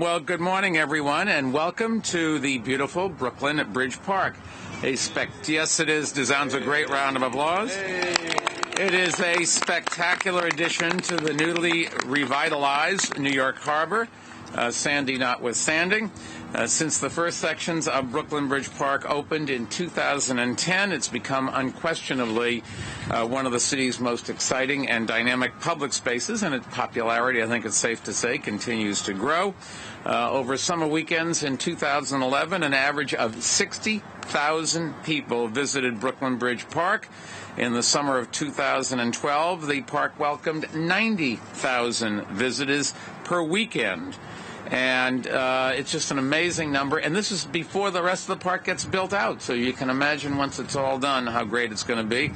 Well, good morning, everyone, and welcome to the beautiful Brooklyn Bridge Park. Yes, it is. Deserves a great round of applause. It is a spectacular addition to the newly revitalized New York Harbor, Sandy notwithstanding. Since the first sections of Brooklyn Bridge Park opened in 2010, it's become unquestionably one of the city's most exciting and dynamic public spaces, and its popularity, I think it's safe to say, continues to grow. Over summer weekends in 2011, an average of 60,000 people visited Brooklyn Bridge Park. In the summer of 2012, the park welcomed 90,000 visitors per weekend. And it's just an amazing number. And this is before the rest of the park gets built out. So you can imagine once it's all done how great it's going to be.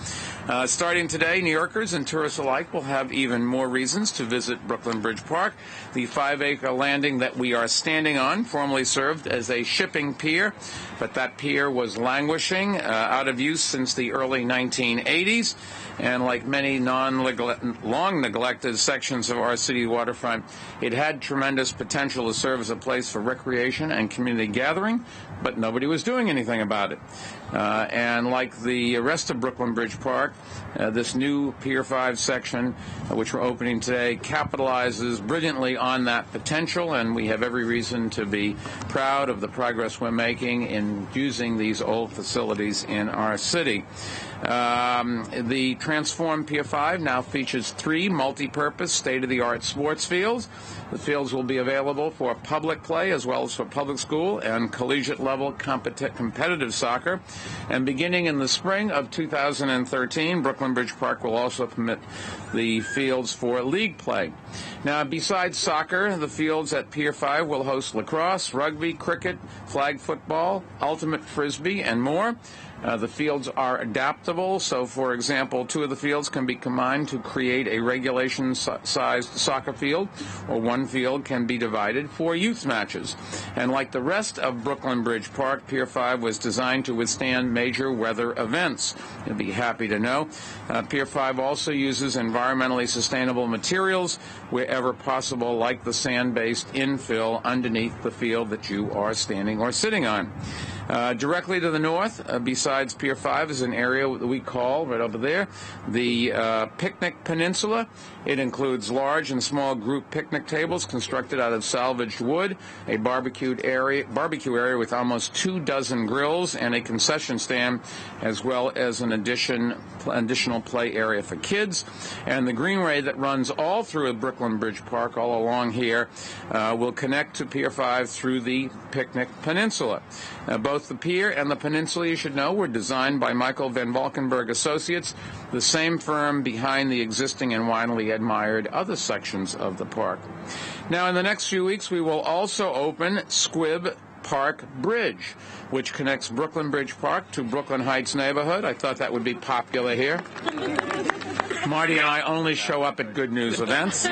Starting today, New Yorkers and tourists alike will have even more reasons to visit Brooklyn Bridge Park. The 5-acre landing that we are standing on formerly served as a shipping pier, but that pier was languishing, out of use since the early 1980s. And like many long-neglected sections of our city waterfront, it had tremendous potential to serve as a place for recreation and community gathering, but nobody was doing anything about it. And like the rest of Brooklyn Bridge Park, this new Pier 5 section, which we're opening today, capitalizes brilliantly on that potential, and we have every reason to be proud of the progress we're making in using these old facilities in our city. The transformed Pier 5 now features 3 multi-purpose state-of-the-art sports fields. The fields will be available for public play as well as for public school and collegiate-level competitive soccer. And beginning in the spring of 2013, Brooklyn Bridge Park will also permit the fields for league play. Now, besides soccer, the fields at Pier 5 will host lacrosse, rugby, cricket, flag football, ultimate Frisbee, and more. The fields are adaptable, so, for example, 2 of the fields can be combined to create a regulation-sized soccer field, or 1 field can be divided for youth matches. And like the rest of Brooklyn Bridge Park, Pier 5 was designed to withstand major weather events. You'll be happy to know. Pier 5 also uses environmentally sustainable materials wherever possible, like the sand-based infill underneath the field that you are standing or sitting on. Directly to the north, besides Pier 5, is an area that we call, right over there, the Picnic Peninsula. It includes large and small group picnic tables constructed out of salvaged wood, a barbecue area with almost 24 grills, and a concession stand, as well as an additional play area for kids. And the greenway that runs all through Brooklyn Bridge Park, all along here, will connect to Pier 5 through the Picnic Peninsula. Both the pier and the peninsula, you should know, were designed by Michael Van Valkenburg Associates, the same firm behind the existing and widely admired other sections of the park. Now, in the next few weeks, we will also open Squibb Park Bridge, which connects Brooklyn Bridge Park to Brooklyn Heights neighborhood. I thought that would be popular here. Marty and I only show up at good news events.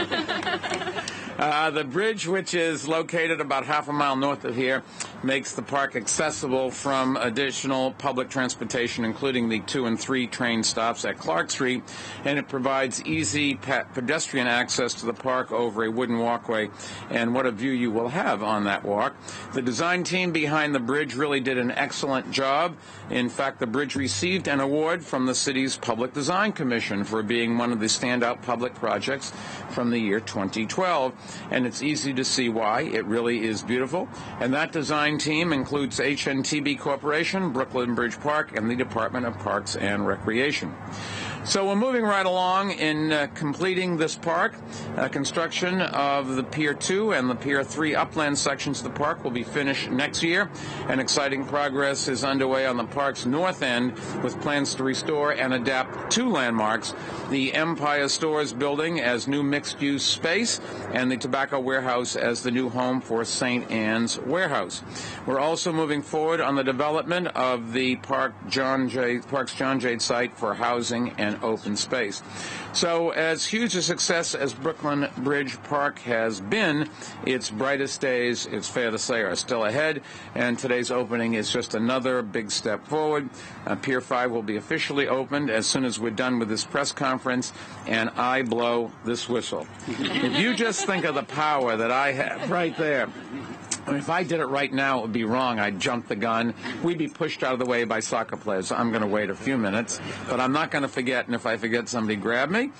The bridge, which is located about half a mile north of here, makes the park accessible from additional public transportation, including the 2 and 3 train stops at Clark Street, and it provides easy pedestrian access to the park over a wooden walkway, and what a view you will have on that walk. The design team behind the bridge really did an excellent job. In fact, the bridge received an award from the city's Public Design Commission for being one of the standout public projects from the year 2012. And it's easy to see why. It really is beautiful. And that design team includes HNTB Corporation, Brooklyn Bridge Park, and the Department of Parks and Recreation. So we're moving right along in completing this park. Construction of the Pier 2 and the Pier 3 upland sections of the park will be finished next year. And exciting progress is underway on the park's north end with plans to restore and adapt 2 landmarks, the Empire Stores building as new mixed-use space and the Tobacco Warehouse as the new home for St. Anne's Warehouse. We're also moving forward on the development of the Park's John Jay site for housing and and open space. So as huge a success as Brooklyn Bridge Park has been, its brightest days, it's fair to say, are still ahead, and today's opening is just another big step forward. Pier 5 will be officially opened as soon as we're done with this press conference, and I blow this whistle. If you just think of the power that I have right there, I mean, if I did it right now, it would be wrong. I'd jump the gun. We'd be pushed out of the way by soccer players. So I'm going to wait a few minutes, but I'm not going to forget, and if I forget, somebody grab me.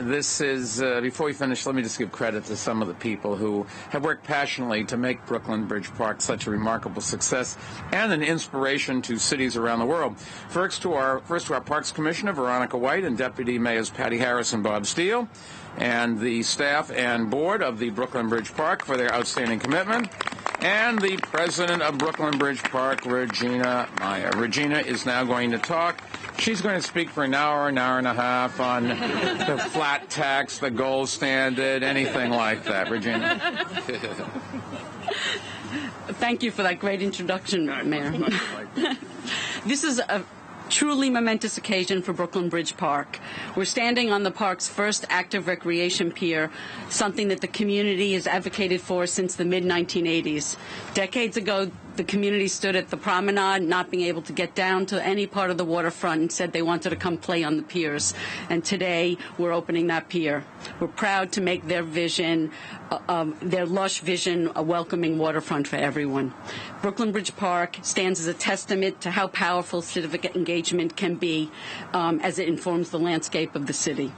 This is, before we finish, let me just give credit to some of the people who have worked passionately to make Brooklyn Bridge Park such a remarkable success and an inspiration to cities around the world. First to our Parks Commissioner, Veronica White, and Deputy Mayors Patty Harris and Bob Steele, and the staff and board of the Brooklyn Bridge Park for their outstanding commitment, and the president of Brooklyn Bridge Park, Regina Myer. Regina is now going to talk. She's going to speak for an hour and a half on the flat tax, the gold standard, anything like that. Regina. Thank you for that great introduction, Mayor. This is a truly momentous occasion for Brooklyn Bridge Park. We're standing on the park's first active recreation pier, something that the community has advocated for since the mid-1980s. Decades ago, the community stood at the promenade, not being able to get down to any part of the waterfront, and said they wanted to come play on the piers. And today, we're opening that pier. We're proud to make their vision, their lush vision, a welcoming waterfront for everyone. Brooklyn Bridge Park stands as a testament to how powerful civic engagement can be as it informs the landscape of the city.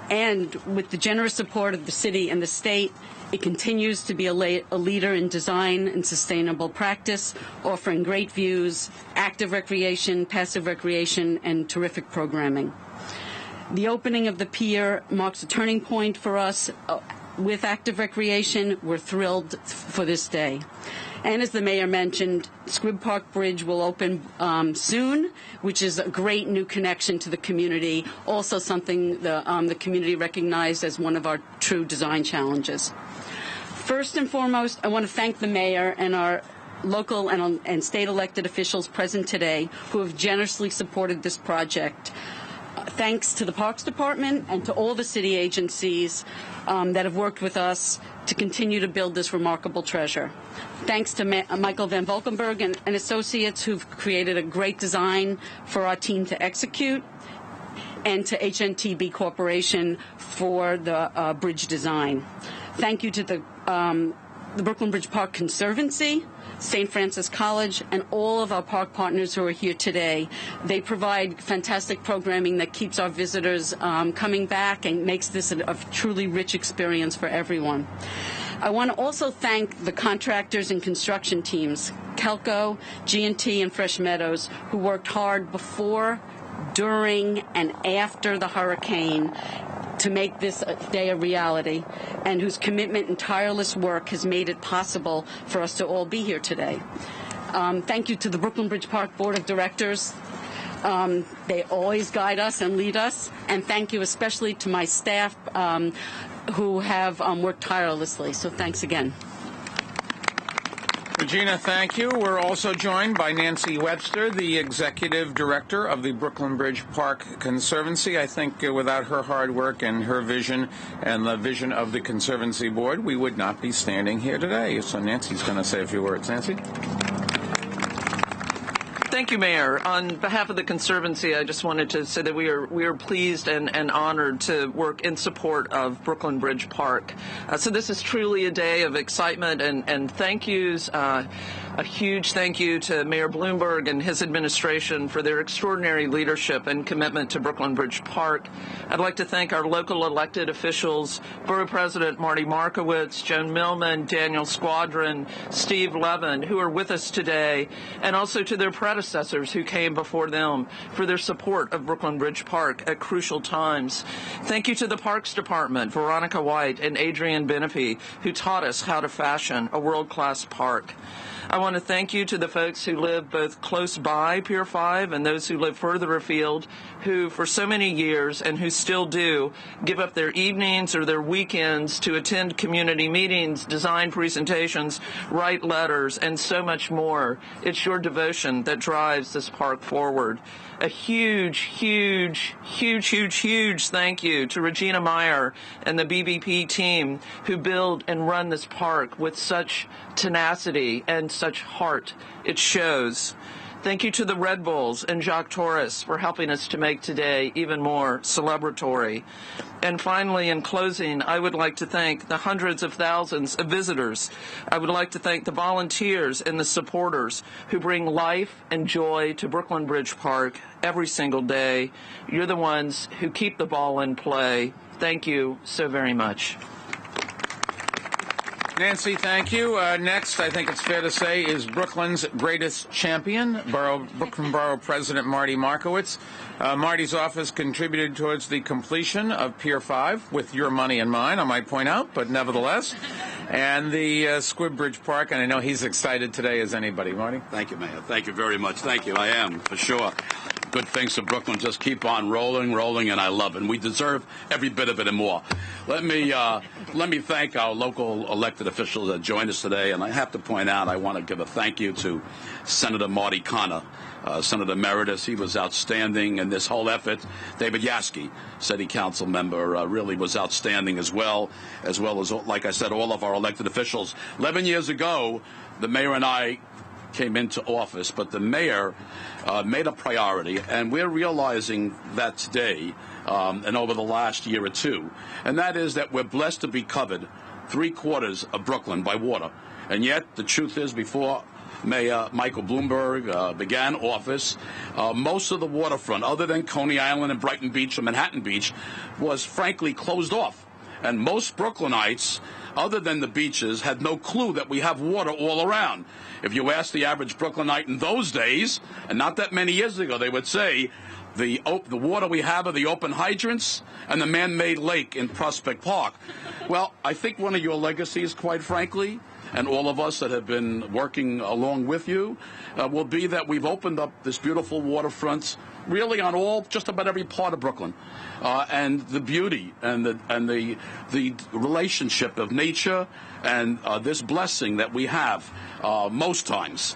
And with the generous support of the city and the state, it continues to be a leader in design and sustainable practice, offering great views, active recreation, passive recreation, and terrific programming. The opening of the pier marks a turning point for us. With active recreation, we're thrilled for this day. And as the mayor mentioned, Squibb Park Bridge will open soon, which is a great new connection to the community, also something the community recognized as one of our true design challenges. First and foremost, I want to thank the mayor and our local and state elected officials present today who have generously supported this project. Thanks to the Parks Department and to all the city agencies that have worked with us to continue to build this remarkable treasure. Thanks to Michael Van Valkenburg and associates who've created a great design for our team to execute, and to HNTB Corporation for the bridge design. Thank you to the Brooklyn Bridge Park Conservancy, St. Francis College, and all of our park partners who are here today. They provide fantastic programming that keeps our visitors coming back and makes this a truly rich experience for everyone. I want to also thank the contractors and construction teams, Kelco, G&T, and Fresh Meadows, who worked hard before, during, and after the hurricane to make this day a reality, and whose commitment and tireless work has made it possible for us to all be here today. Thank you to the Brooklyn Bridge Park Board of Directors. They always guide us and lead us. And thank you especially to my staff who have worked tirelessly. So thanks again. Regina, thank you. We're also joined by Nancy Webster, the Executive Director of the Brooklyn Bridge Park Conservancy. I think without her hard work and her vision and the vision of the Conservancy Board, we would not be standing here today. So Nancy's going to say a few words. Nancy? Thank you, Mayor. On behalf of the Conservancy, I just wanted to say that we are pleased and honored to work in support of Brooklyn Bridge Park. So this is truly a day of excitement and thank yous. A huge thank you to Mayor Bloomberg and his administration for their extraordinary leadership and commitment to Brooklyn Bridge Park. I'd like to thank our local elected officials, Borough President Marty Markowitz, Joan Millman, Daniel Squadron, Steve Levin, who are with us today, and also to their predecessors who came before them for their support of Brooklyn Bridge Park at crucial times. Thank you to the Parks Department, Veronica White and Adrian Benefi, who taught us how to fashion a world-class park. I want want to thank you to the folks who live both close by Pier 5 and those who live further afield, who for so many years and who still do give up their evenings or their weekends to attend community meetings, design presentations, write letters, and so much more. It's your devotion that drives this park forward. A huge, huge, huge, huge, huge thank you to Regina Myer and the BBP team who build and run this park with such tenacity and such heart. It shows. Thank you to the Red Bulls and Jacques Torres for helping us to make today even more celebratory. And finally, in closing, I would like to thank the hundreds of thousands of visitors. I would like to thank the volunteers and the supporters who bring life and joy to Brooklyn Bridge Park every single day. You're the ones who keep the ball in play. Thank you so very much. Nancy, thank you. Next, I think it's fair to say, is Brooklyn's greatest champion, Brooklyn Borough President Marty Markowitz. Marty's office contributed towards the completion of Pier 5, with your money and mine, I might point out, but nevertheless, and the Squibb Bridge Park, and I know he's excited today as anybody. Marty? Thank you, Mayor. Thank you very much. Thank you. I am, for sure. Good things for Brooklyn just keep on rolling, and I love it. And we deserve every bit of it and more. Let me thank our local elected officials that joined us today, and I have to point out, I want to give a thank you to Senator Marty Connor, Senator Emeritus. He was outstanding in this whole effort. David Yaski, city council member, really was outstanding as well as, like I said, all of our elected officials. 11 years ago, the mayor and I came into office, but the mayor made a priority, and we're realizing that today and over the last year or two, and that is that we're blessed to be covered 3/4 of Brooklyn by water. And yet, the truth is, before Mayor Michael Bloomberg began office, most of the waterfront, other than Coney Island and Brighton Beach and Manhattan Beach, was frankly closed off. And most Brooklynites, other than the beaches, had no clue that we have water all around. If you ask the average Brooklynite in those days, and not that many years ago, they would say the water we have are the open hydrants and the man-made lake in Prospect Park. Well, I think one of your legacies, quite frankly, and all of us that have been working along with you, will be that we've opened up this beautiful waterfront really on just about every part of Brooklyn, and the beauty and the relationship of nature and this blessing that we have most times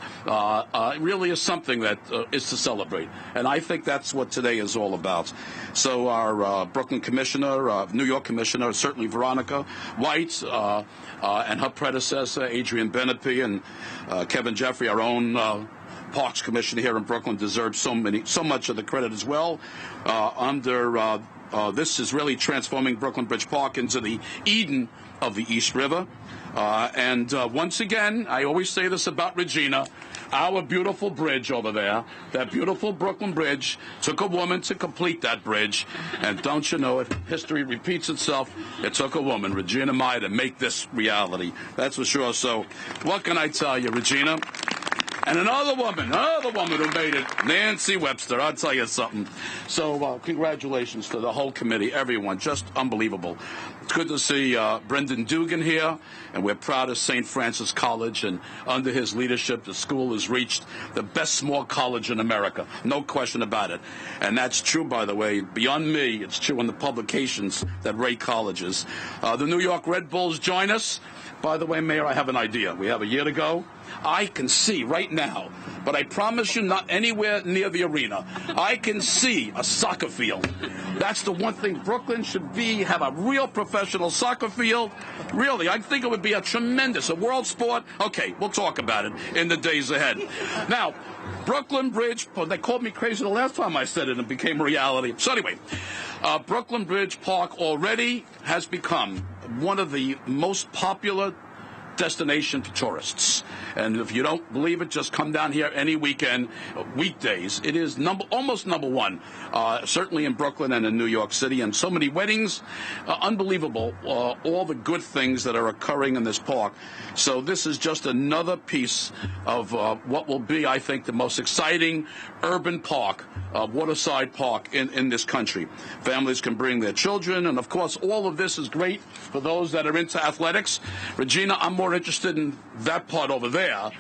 really is something that is to celebrate, and I think that's what today is all about. So our Brooklyn Commissioner, New York Commissioner, certainly Veronica White, and her predecessor Adrian Benepi, and Kevin Jeffrey, our own Parks Commissioner here in Brooklyn, deserves so much of the credit as well. This is really transforming Brooklyn Bridge Park into the Eden of the East River. And once again, I always say this about Regina, our beautiful bridge over there, that beautiful Brooklyn Bridge, took a woman to complete that bridge. And don't you know, if history repeats itself, it took a woman, Regina Myer, to make this reality. That's for sure. So what can I tell you, Regina? And another woman who made it, Nancy Webster. I'll tell you something. So congratulations to the whole committee, everyone. Just unbelievable. It's good to see Brendan Dugan here, and we're proud of St. Francis College, and under his leadership, the school has reached the best small college in America. No question about it. And that's true, by the way. Beyond me, it's true in the publications that rate colleges. The New York Red Bulls join us. By the way, Mayor, I have an idea. We have a year to go. I can see right now, but I promise you not anywhere near the arena. I can see a soccer field. That's the one thing Brooklyn should have a real professional soccer field. Really, I think it would be a world sport. Okay, we'll talk about it in the days ahead. Now, Brooklyn Bridge, they called me crazy the last time I said it and it became a reality. So anyway, Brooklyn Bridge Park already has become one of the most popular destination for tourists. And if you don't believe it, just come down here any weekend, weekdays. It is almost number one, certainly in Brooklyn and in New York City. And so many weddings, unbelievable, all the good things that are occurring in this park. So this is just another piece of what will be, I think, the most exciting urban park, waterside park in this country. Families can bring their children, and of course all of this is great for those that are into athletics. Regina, I'm more more interested in that part over there,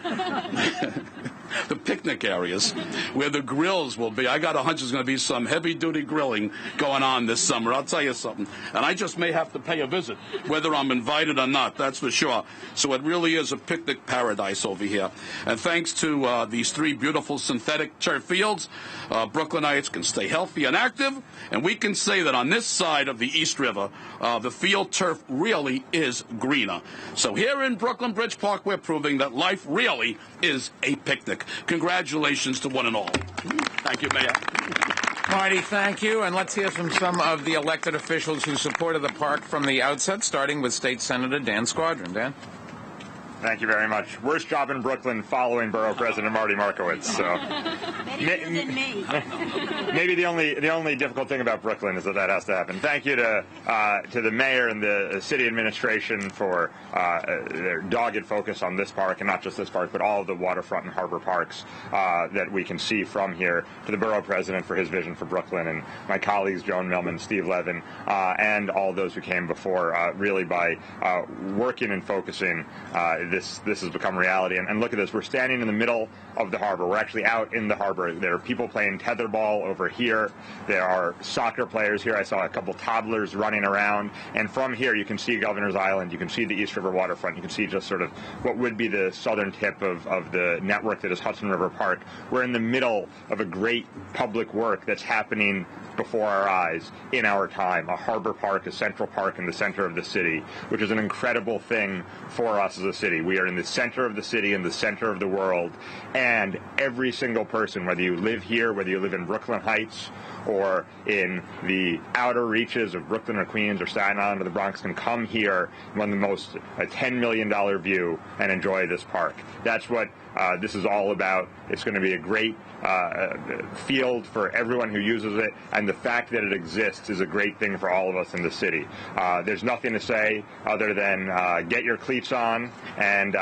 the picnic areas, where the grills will be. I got a hunch there's going to be some heavy-duty grilling going on this summer. I'll tell you something. And I just may have to pay a visit, whether I'm invited or not, that's for sure. So it really is a picnic paradise over here. And thanks to these 3 beautiful synthetic turf fields, Brooklynites can stay healthy and active, and we can say that on this side of the East River, the field turf really is greener. So here in Brooklyn Bridge Park, we're proving that life really is a picnic. Congratulations to one and all. Thank you, Mayor. Marty, thank you. And let's hear from some of the elected officials who supported the park from the outset, starting with State Senator Dan Squadron. Dan? Thank you very much. Worst job in Brooklyn following Borough President Marty Markowitz. So Better than me. maybe the only difficult thing about Brooklyn is that has to happen. Thank you to the mayor and the city administration for their dogged focus on this park, and not just this park, but all of the waterfront and harbor parks that we can see from here. To the Borough President for his vision for Brooklyn, and my colleagues Joan Millman, Steve Levin, and all those who came before. Really by working and focusing. This has become reality. And look at this. We're standing in the middle of the harbor. We're actually out in the harbor. There are people playing tetherball over here. There are soccer players here. I saw a couple toddlers running around. And from here, you can see Governor's Island. You can see the East River waterfront. You can see just sort of what would be the southern tip of the network that is Hudson River Park. We're in the middle of a great public work that's happening before our eyes in our time. A harbor park, a central park in the center of the city, which is an incredible thing for us as a city. We are in the center of the city, in the center of the world, and every single person, whether you live here, whether you live in Brooklyn Heights, or in the outer reaches of Brooklyn or Queens or Staten Island or the Bronx, can come here on the most $10 million view and enjoy this park. That's what this is all about. It's going to be a great field for everyone who uses it, and the fact that it exists is a great thing for all of us in the city. There's nothing to say other than get your cleats on and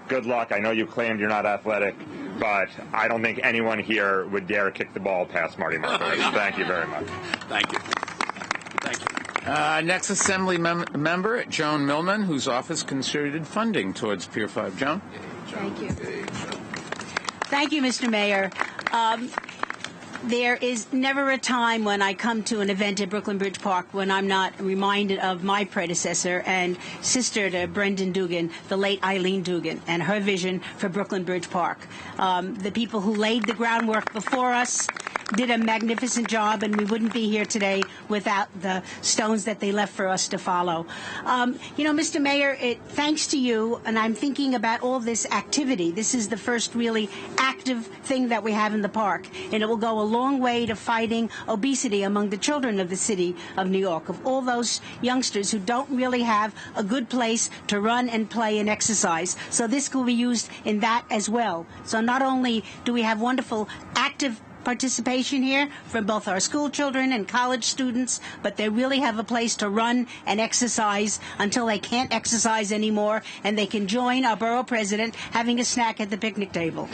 good luck. I know you claimed you're not athletic, but I don't think anyone here would dare kick the ball past Marty Markowitz. Thank you very much. Thank you. Thank you. Next, Assemblymember Joan Millman, whose office contributed funding towards Pier 5. Joan? Thank you. Thank you, Mr. Mayor. There is never a time when I come to an event at Brooklyn Bridge Park when I'm not reminded of my predecessor and sister to Brendan Dugan, the late Eileen Dugan, and her vision for Brooklyn Bridge Park. The people who laid the groundwork before us did a magnificent job, and we wouldn't be here today without the stones that they left for us to follow. Mr. Mayor, thanks to you, and I'm thinking about all this activity. This is the first really active thing that we have in the park, and it will go a long way to fighting obesity among the children of the city of New York, of all those youngsters who don't really have a good place to run and play and exercise. So this will be used in that as well. So not only do we have wonderful active participation here from both our school children and college students, but they really have a place to run and exercise until they can't exercise anymore, and they can join our borough president having a snack at the picnic table.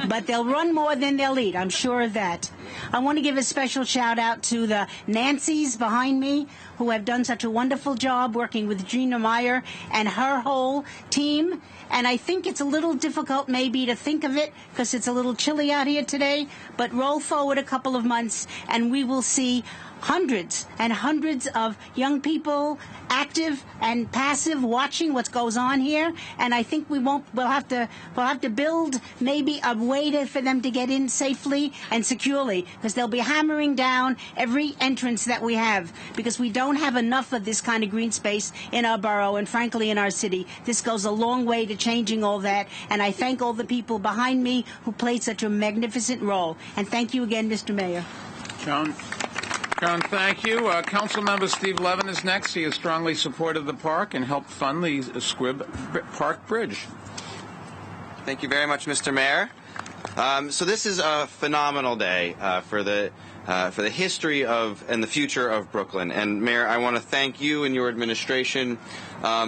But they'll run more than they'll eat, I'm sure of that. I want to give a special shout out to the Nancys behind me, who have done such a wonderful job working with Regina Myer and her whole team. And I think it's a little difficult maybe to think of it because it's a little chilly out here today, but roll forward a couple of months and we will see hundreds and hundreds of young people, active and passive, watching what goes on here. And I think we'll have to build maybe a way for them to get in safely and securely, because they'll be hammering down every entrance that we have, because we don't have enough of this kind of green space in our borough and frankly in our city. This goes a long way to changing all that, and I thank all the people behind me who played such a magnificent role. And thank you again, Mr. Mayor. John, thank you. Councilmember Steve Levin is next. He has strongly supported the park and helped fund the Squibb Park Bridge. Thank you very much, Mr. Mayor. So this is a phenomenal day for the history of and the future of Brooklyn. And Mayor, I want to thank you and your administration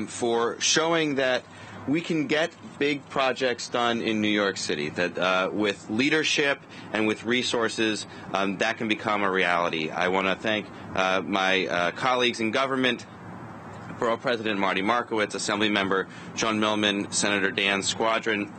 for showing that we can get big projects done in New York City, that with leadership and with resources, that can become a reality. I want to thank my colleagues in government Borough President Marty Markowitz, Assemblymember Joan Millman, Senator Daniel Squadron,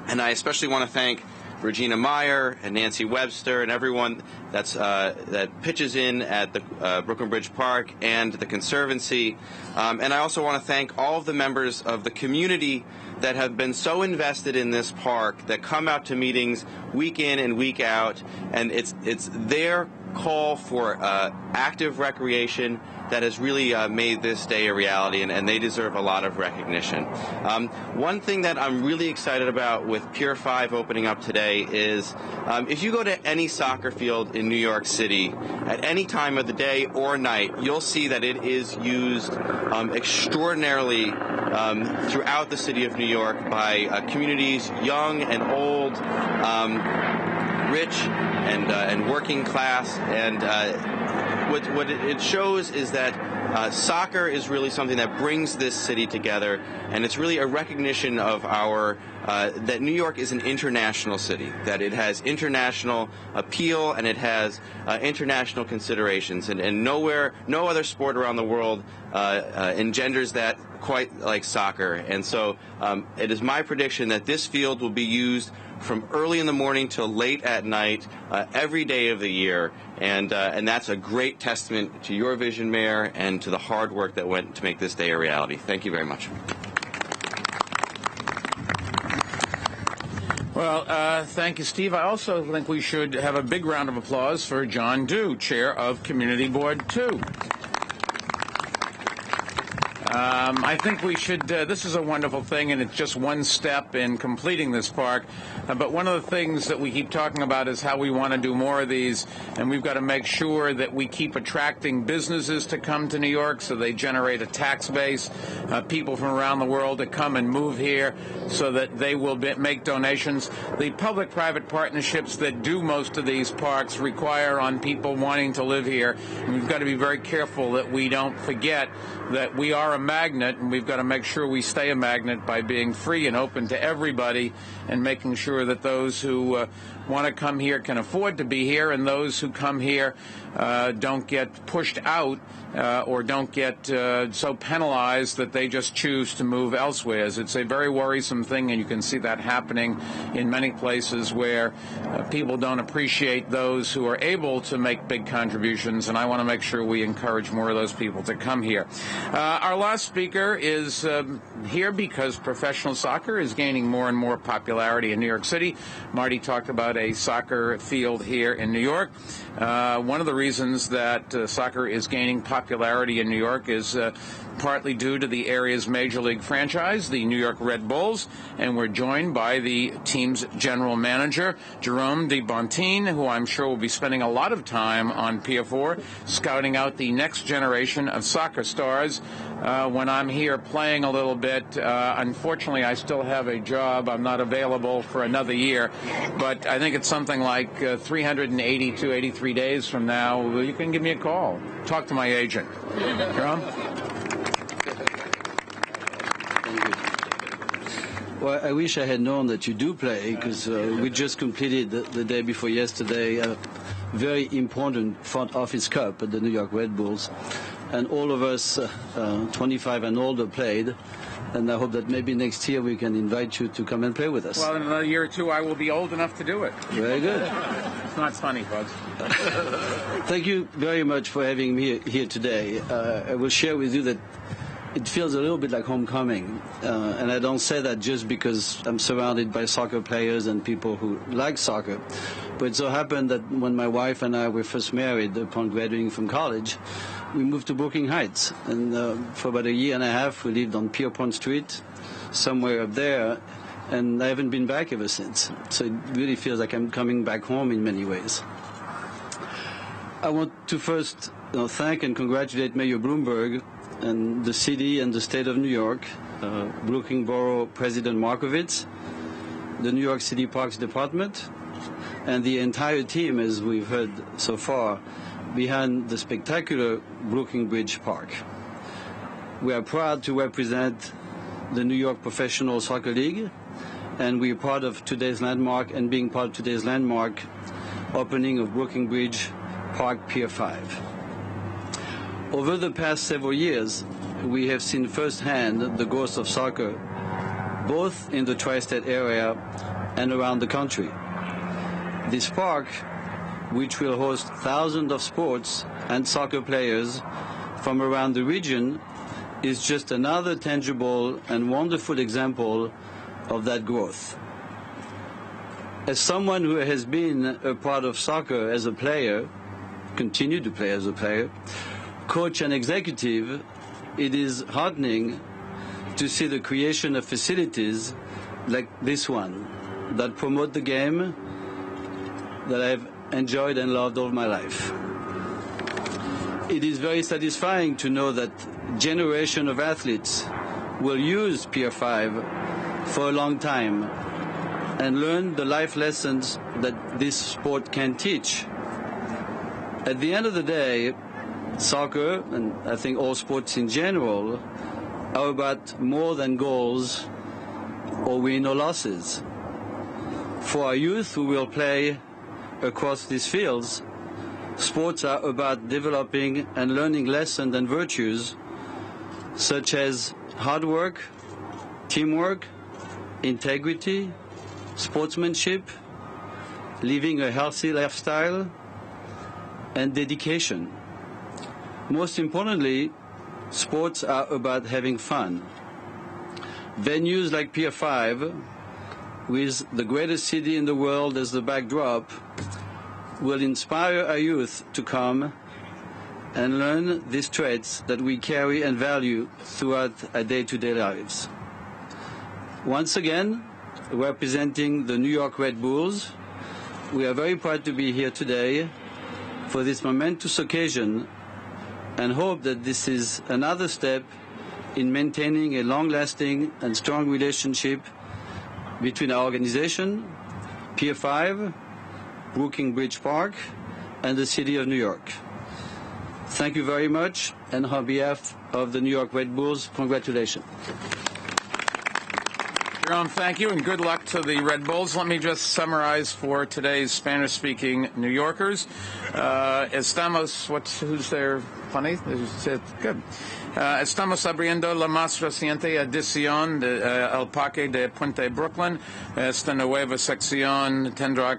and I especially want to thank Regina Myer and Nancy Webster and everyone that pitches in at the Brooklyn Bridge Park and the Conservancy. And I also want to thank all of the members of the community that have been so invested in this park, that come out to meetings week in and week out, and it's their call for active recreation that has really made this day a reality, and they deserve a lot of recognition. One thing that I'm really excited about with Pier 5 opening up today is if you go to any soccer field in New York City at any time of the day or night, you'll see that it is used extraordinarily throughout the city of New York by communities, young and old, rich and working class, and what it shows is that soccer is really something that brings this city together, and it's really a recognition of our that New York is an international city, that it has international appeal and it has international considerations, and no other sport around the world engenders that quite like soccer. And so it is my prediction that this field will be used from early in the morning till late at night every day of the year, and that's a great testament to your vision, Mayor, and to the hard work that went to make this day a reality. Thank you very much. Well, thank you, Steve. I also think we should have a big round of applause for John Dew, Chair of Community Board 2. I think we should, this is a wonderful thing, and it's just one step in completing this park. But one of the things that we keep talking about is how we want to do more of these, and we've got to make sure that we keep attracting businesses to come to New York so they generate a tax base, people from around the world to come and move here so that they will make donations. The public-private partnerships that do most of these parks require on people wanting to live here, and we've got to be very careful that we don't forget that we are a magnet, and we've got to make sure we stay a magnet by being free and open to everybody and making sure that those who want to come here can afford to be here, and those who come here don't get pushed out or don't get so penalized that they just choose to move elsewhere. It's a very worrisome thing, and you can see that happening in many places where people don't appreciate those who are able to make big contributions, and I want to make sure we encourage more of those people to come here. Our last speaker is here because professional soccer is gaining more and more popularity in New York City. Marty talked about a soccer field here in New York. One of the reasons that soccer is gaining popularity in New York is partly due to the area's major league franchise, the New York Red Bulls, and we're joined by the team's general manager, Jérôme de Bontin, who I'm sure will be spending a lot of time on Pier 4, scouting out the next generation of soccer stars. When I'm here playing a little bit, unfortunately, I still have a job. I'm not available for another year, but I think it's something like 380 to 83 days from now. You can give me a call. Talk to my agent. Jérôme? Well, I wish I had known that you do play, because we just completed the day before yesterday a very important front office cup at the New York Red Bulls, and all of us 25 and older played, and I hope that maybe next year we can invite you to come and play with us. Well, in another year or two, I will be old enough to do it. Very good. It's not funny, folks. Thank you very much for having me here today. I will share with you that it feels a little bit like homecoming, and I don't say that just because I'm surrounded by soccer players and people who like soccer, but it so happened that when my wife and I were first married upon graduating from college, we moved to Brooklyn Heights, and for about a year and a half we lived on Pier Street, somewhere up there, and I haven't been back ever since. So it really feels like I'm coming back home in many ways. I want to first thank and congratulate Mayor Bloomberg and the city and the state of New York, Brooklyn Borough President Markowitz, the New York City Parks Department, and the entire team, as we've heard so far, behind the spectacular Brooklyn Bridge Park. We are proud to represent the New York Professional Soccer League, and we are part of today's landmark, and being part of today's landmark opening of Brooklyn Bridge Park Pier 5. Over the past several years, we have seen firsthand the growth of soccer, both in the tri-state area and around the country. This park, which will host thousands of sports and soccer players from around the region, is just another tangible and wonderful example of that growth. As someone who has been a part of soccer as a player, continued to play as a player, coach and executive, it is heartening to see the creation of facilities like this one that promote the game that I've enjoyed and loved all my life. It is very satisfying to know that generation of athletes will use Pier 5 for a long time and learn the life lessons that this sport can teach. At the end of the day, soccer, and I think all sports in general, are about more than goals or win or losses. For our youth who will play across these fields, sports are about developing and learning lessons and virtues such as hard work, teamwork, integrity, sportsmanship, living a healthy lifestyle, and dedication. Most importantly, sports are about having fun. Venues like Pier 5, with the greatest city in the world as the backdrop, will inspire our youth to come and learn these traits that we carry and value throughout our day-to-day lives. Once again, representing the New York Red Bulls, we are very proud to be here today for this momentous occasion and hope that this is another step in maintaining a long-lasting and strong relationship between our organization, Pier 5, Brooklyn Bridge Park, and the City of New York. Thank you very much, and on behalf of the New York Red Bulls, congratulations. Jérôme, thank you, and good luck to the Red Bulls. Let me just summarize for today's Spanish-speaking New Yorkers. Who's there? Funny? Good. Estamos abriendo la más reciente edición del Parque de Puente Brooklyn. Esta nueva sección tendrá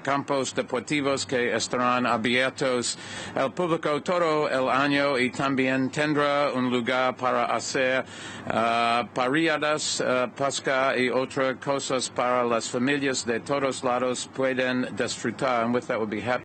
campos deportivos que estarán abiertos al público todo el año y también tendrá un lugar para hacer parrilladas, pesca y otras cosas para las familias de todos lados pueden disfrutar. And with that, we'll be happy